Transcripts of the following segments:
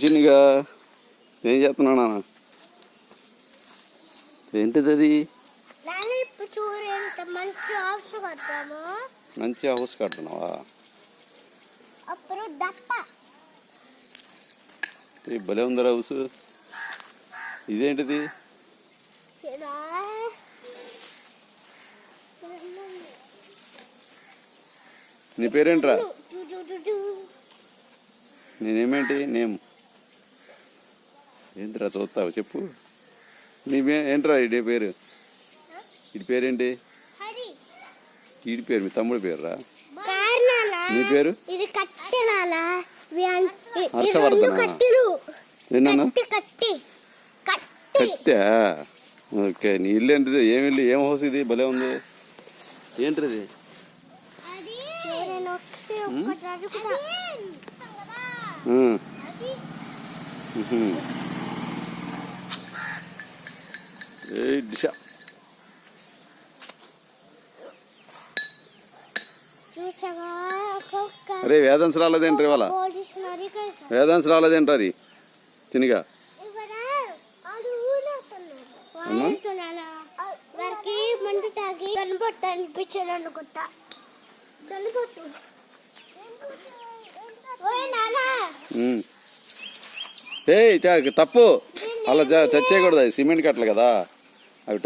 చిన్నగా ఏం చేస్తున్నావు నాన్న? ఏంటిది అది? మంచి హౌస్ కడుతున్నావా? భలే ఉందా హౌస్. ఇదేంటిది? నీ పేరేంట్రా? నేనేమేంటి నేమ్ ఏంట్రా చూస్తావు చెప్పు. నీ ఏంట్రా ఇడి పేరు? ఇడి పేరేంటి? ఇడి పేరు మీ తమ్ముడి పేరురా? నీ పేరు? హర్షవర్ధన. కత్తే. ఓకే. నీ ఇల్లు ఏంటిది? ఏమి ఇల్లు? ఏం హౌస్ ఇది? భలే ఉంది. ఏంటిది? దిశ అరే వేదాంశ రాలేదేంటి ఇవాళ? వేదాంశ రాలేదేంటి అది చిన్నగా? తప్పు అలా టచ్ చేయకూడదు. అది సిమెంట్ కట్టలు కదా అవి.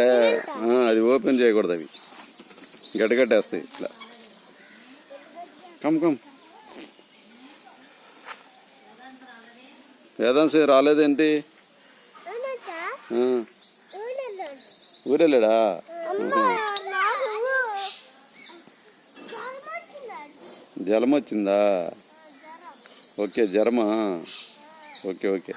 అది ఓపెన్ చేయకూడదు. అవి గడ్డగట్టేస్తాయి ఇట్లా. Come come. వేదాంశ రాలేదేంటి? ఊరెళ్ళాడా? జలం వచ్చిందా? ఓకే జ్వరమా? Okay okay.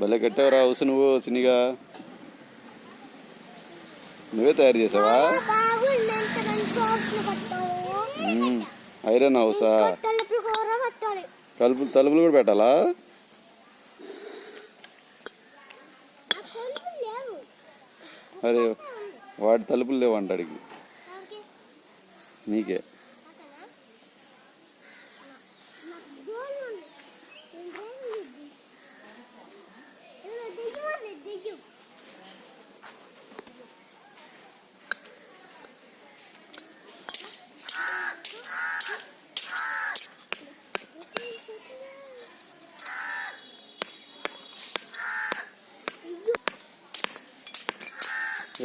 భలే కట్టావురా హౌస్ నువ్వు చిన్నగా. నువ్వే తయారు చేసావా? ఐరన్ హౌసా? తలుపులు కూడా పెట్టాలా? అరే వాటి తలుపులు లేవు అంటాడికి. నీకే.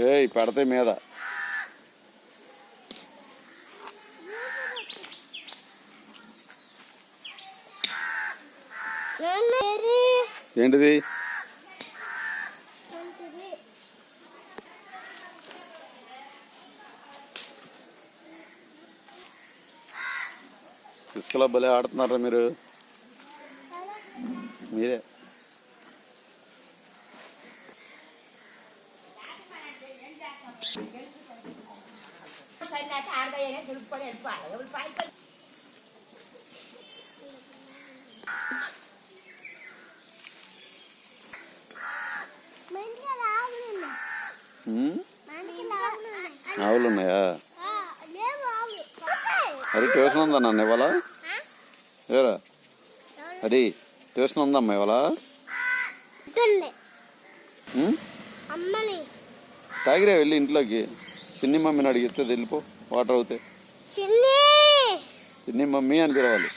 ఏయ్ పడతాయి మీద. ఏంటిది? ఇసుకలో భలే ఆడుతున్నారా మీరు? మీరే. ఆవులు ఉన్నాయా? అది ట్యూషన్ ఉందా నన్ను ఇవాళ? ఎవరా అది ట్యూషన్ ఉందమ్మా ఇవాళ? తాగిరే వెళ్ళి ఇంట్లోకి. చిన్ని మమ్మీని అడిగితే వెళ్ళిపో. వాటర్ అవుతాయి. చిన్ని మమ్మీ అని పిలవాలి.